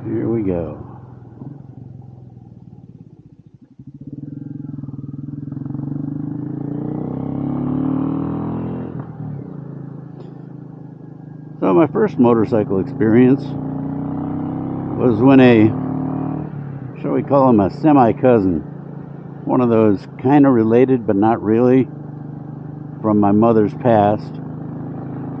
Here we go. So my first motorcycle experience was when shall we call him a semi-cousin, one of those kind of related but not really, from my mother's past,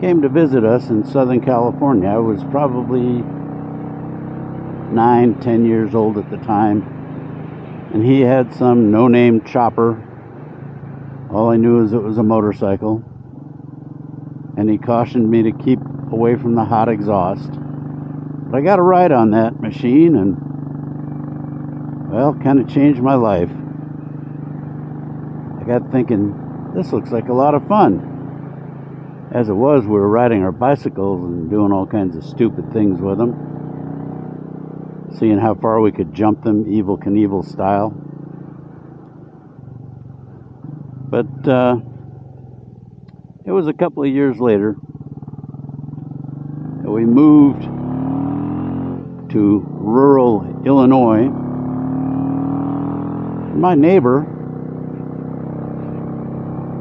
came to visit us in Southern California. I was probably 9, 10 years old at the time, and he had some no-name chopper. All I knew is it was a motorcycle, and he cautioned me to keep away from the hot exhaust. But I got a ride on that machine, and well, kind of changed my life. I got thinking, this looks like a lot of fun. As it was, we were riding our bicycles and doing all kinds of stupid things with them, seeing how far we could jump them, Evel Knievel style. But it was a couple of years later that we moved to rural Illinois. My neighbor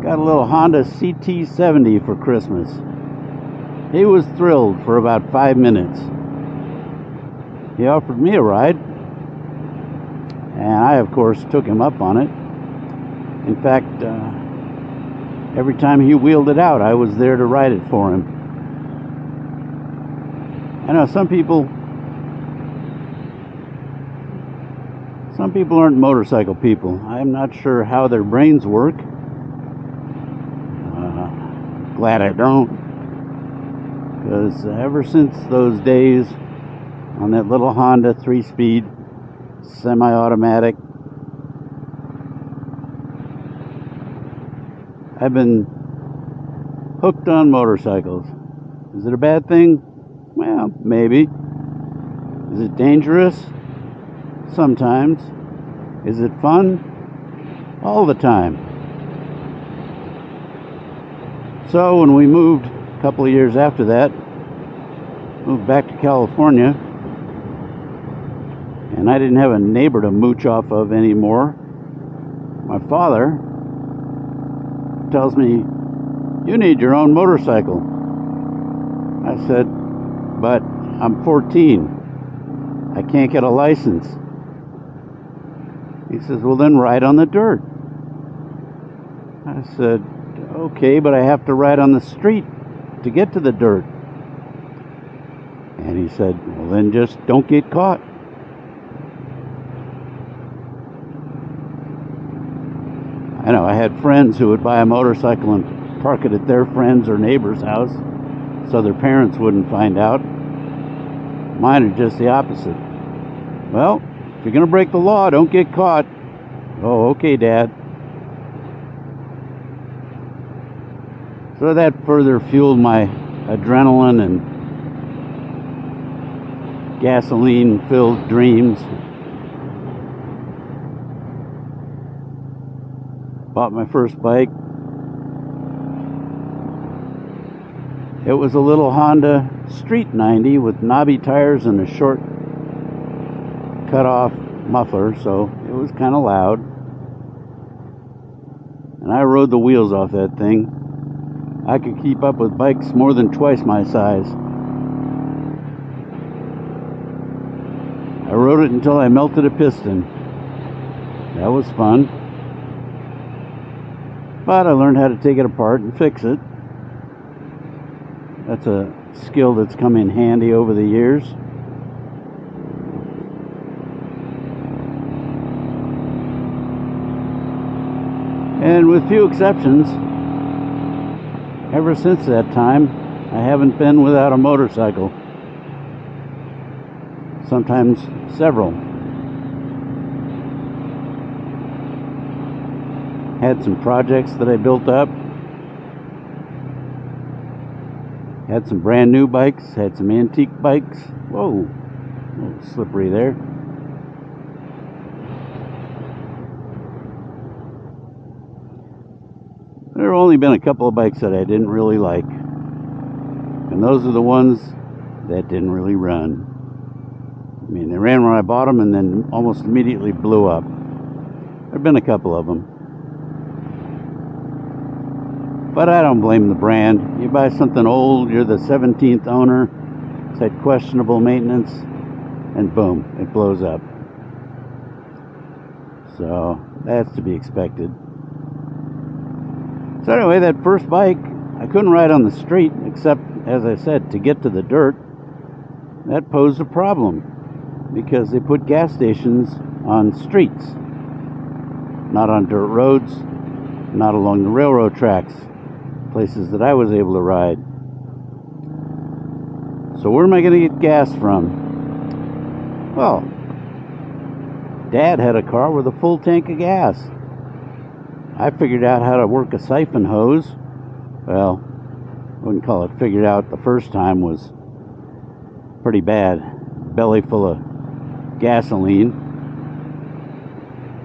got a little Honda CT70 for Christmas. He was thrilled for about 5 minutes. He offered me a ride, and I, of course, took him up on it. In fact, every time he wheeled it out, I was there to ride it for him. I know some people aren't motorcycle people. I'm not sure how their brains work. Glad I don't, because ever since those days on that little Honda 3-speed semi-automatic, I've been hooked on motorcycles. Is it a bad thing? Well, maybe. Is it dangerous? Sometimes. Is it fun? All the time. So when we moved a couple of years after that, moved back to California, and I didn't have a neighbor to mooch off of anymore, my father tells me, "You need your own motorcycle." I said, "But I'm 14. I can't get a license." He says, "Well, then ride on the dirt." I said, "Okay, but I have to ride on the street to get to the dirt." And he said, "Well, then just don't get caught." I know, I had friends who would buy a motorcycle and park it at their friend's or neighbor's house so their parents wouldn't find out. Mine are just the opposite. "Well, if you're going to break the law, don't get caught." "Oh, okay, Dad." So that further fueled my adrenaline and gasoline-filled dreams. Bought my first bike. It was a little Honda Street 90 with knobby tires and a short cut-off muffler, so it was kind of loud. And I rode the wheels off that thing. I could keep up with bikes more than twice my size. I rode it until I melted a piston. That was fun. But I learned how to take it apart and fix it. That's a skill that's come in handy over the years. And with few exceptions, ever since that time, I haven't been without a motorcycle. Sometimes several. Had some projects that I built up. Had some brand new bikes, had some antique bikes. Whoa, a little slippery there. There have only been a couple of bikes that I didn't really like, and those are the ones that didn't really run. I mean, they ran when I bought them and then almost immediately blew up. There have been a couple of them. But I don't blame the brand. You buy something old, you're the 17th owner, it's had questionable maintenance, and boom, it blows up. So that's to be expected. So anyway, that first bike, I couldn't ride on the street, except, as I said, to get to the dirt. That posed a problem, because they put gas stations on streets, not on dirt roads, not along the railroad tracks, places that I was able to ride. So where am I going to get gas from? Well, Dad had a car with a full tank of gas. I figured out how to work a siphon hose. Well, I wouldn't call it figured out. The first time was pretty bad. Belly full of gasoline.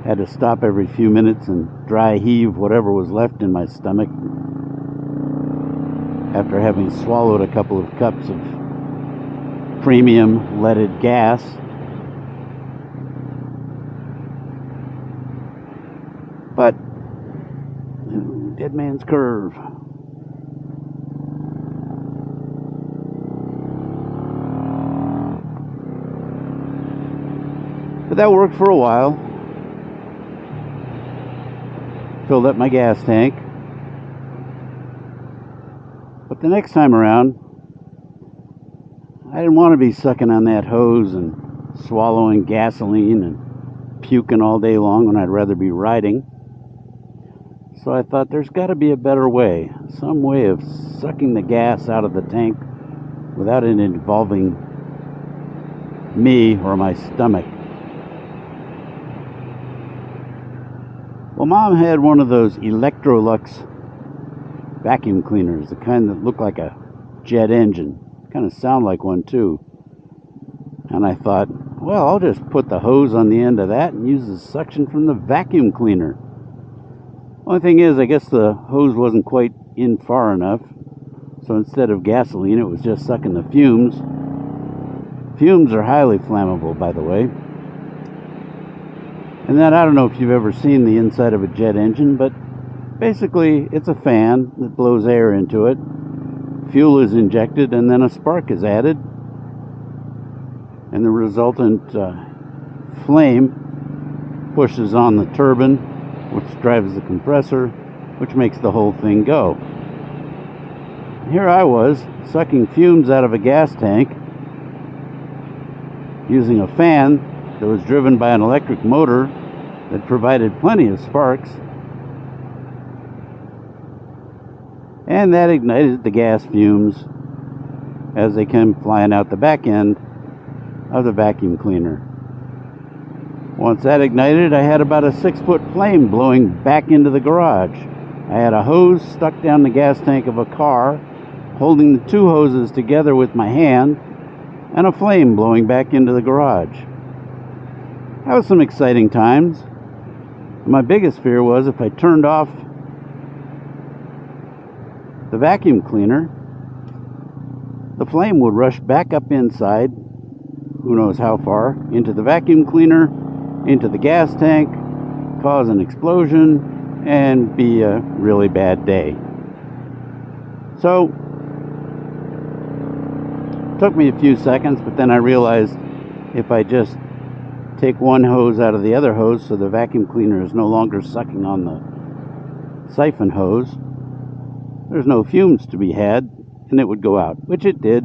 Had to stop every few minutes and dry heave whatever was left in my stomach after having swallowed a couple of cups of premium leaded gas. But dead man's curve. But that worked for a while. Filled up my gas tank. But the next time around, I didn't want to be sucking on that hose and swallowing gasoline and puking all day long when I'd rather be riding. So I thought there's got to be a better way, some way of sucking the gas out of the tank without it involving me or my stomach. Well, Mom had one of those Electrolux vacuum cleaners, the kind that look like a jet engine, kind of sound like one too. And I thought, well, I'll just put the hose on the end of that and use the suction from the vacuum cleaner. Only thing is, I guess the hose wasn't quite in far enough, so instead of gasoline, it was just sucking the fumes. Fumes are highly flammable, by the way. And then, I don't know if you've ever seen the inside of a jet engine, but basically it's a fan that blows air into it. Fuel is injected, and then a spark is added. And the resultant flame pushes on the turbine, which drives the compressor, which makes the whole thing go. Here I was, sucking fumes out of a gas tank, using a fan that was driven by an electric motor that provided plenty of sparks, and that ignited the gas fumes as they came flying out the back end of the vacuum cleaner. Once that ignited, I had about a 6-foot flame blowing back into the garage. I had a hose stuck down the gas tank of a car, holding the two hoses together with my hand, and a flame blowing back into the garage. That was some exciting times. My biggest fear was if I turned off the vacuum cleaner, the flame would rush back up inside, who knows how far, into the vacuum cleaner, into the gas tank, cause an explosion, and be a really bad day. So, it took me a few seconds, but then I realized if I just take one hose out of the other hose so the vacuum cleaner is no longer sucking on the siphon hose, there's no fumes to be had, and it would go out, which it did.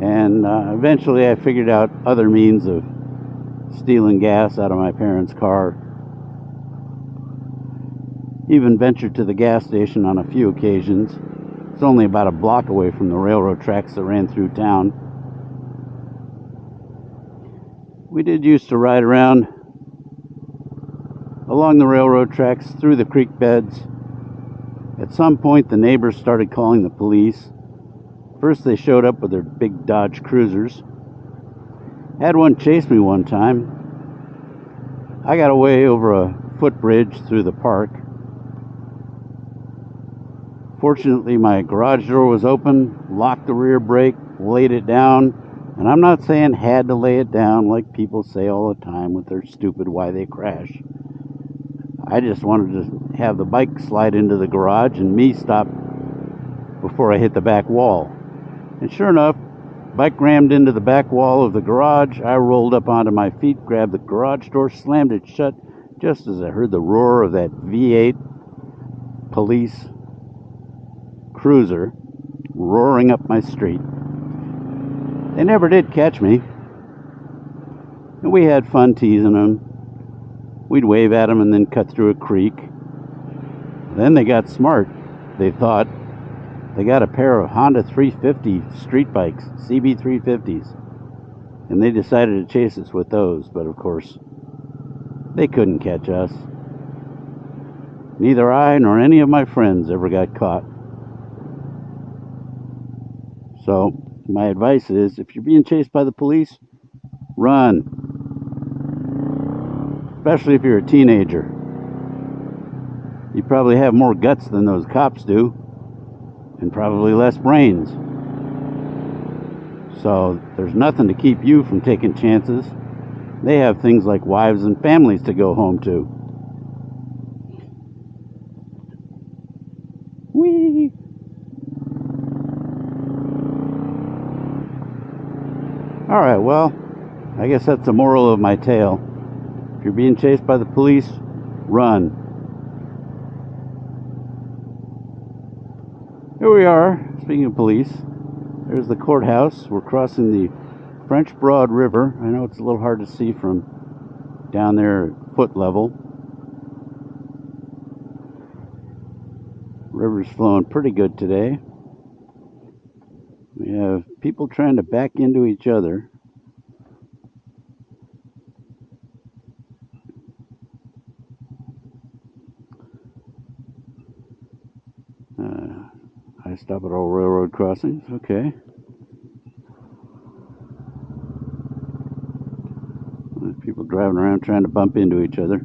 And eventually I figured out other means of stealing gas out of my parents' car. Even ventured to the gas station on a few occasions. It's only about a block away from the railroad tracks that ran through town. We did used to ride around along the railroad tracks, through the creek beds. At some point, the neighbors started calling the police. First, they showed up with their big Dodge Cruisers. Had one chase me one time. I got away over a footbridge through the park. Fortunately, my garage door was open, locked the rear brake, laid it down, And I'm not saying had to lay it down like people say all the time with their stupid why they crash. I just wanted to have the bike slide into the garage and me stop before I hit the back wall. And sure enough, bike rammed into the back wall of the garage. I rolled up onto my feet, grabbed the garage door, slammed it shut just as I heard the roar of that V8 police cruiser roaring up my street. They never did catch me. And we had fun teasing them. We'd wave at them and then cut through a creek. Then they got smart. They thought they got a pair of Honda 350 street bikes, CB 350s. And they decided to chase us with those, but of course, they couldn't catch us. Neither I nor any of my friends ever got caught. So, my advice is, if you're being chased by the police, run. Especially if you're a teenager. You probably have more guts than those cops do, and probably less brains. So, there's nothing to keep you from taking chances. They have things like wives and families to go home to. Whee! Alright, well, I guess that's the moral of my tale. If you're being chased by the police, run. Here we are, speaking of police. There's the courthouse. We're crossing the French Broad River. I know it's a little hard to see from down there at foot level. River's flowing pretty good today. We have people trying to back into each other. I stop at all railroad crossings. Okay. There's people driving around trying to bump into each other.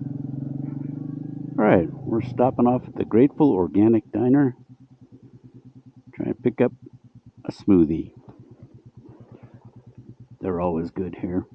Alright, we're stopping off at the Grateful Organic Diner. Trying to pick up a smoothie. They're always good here.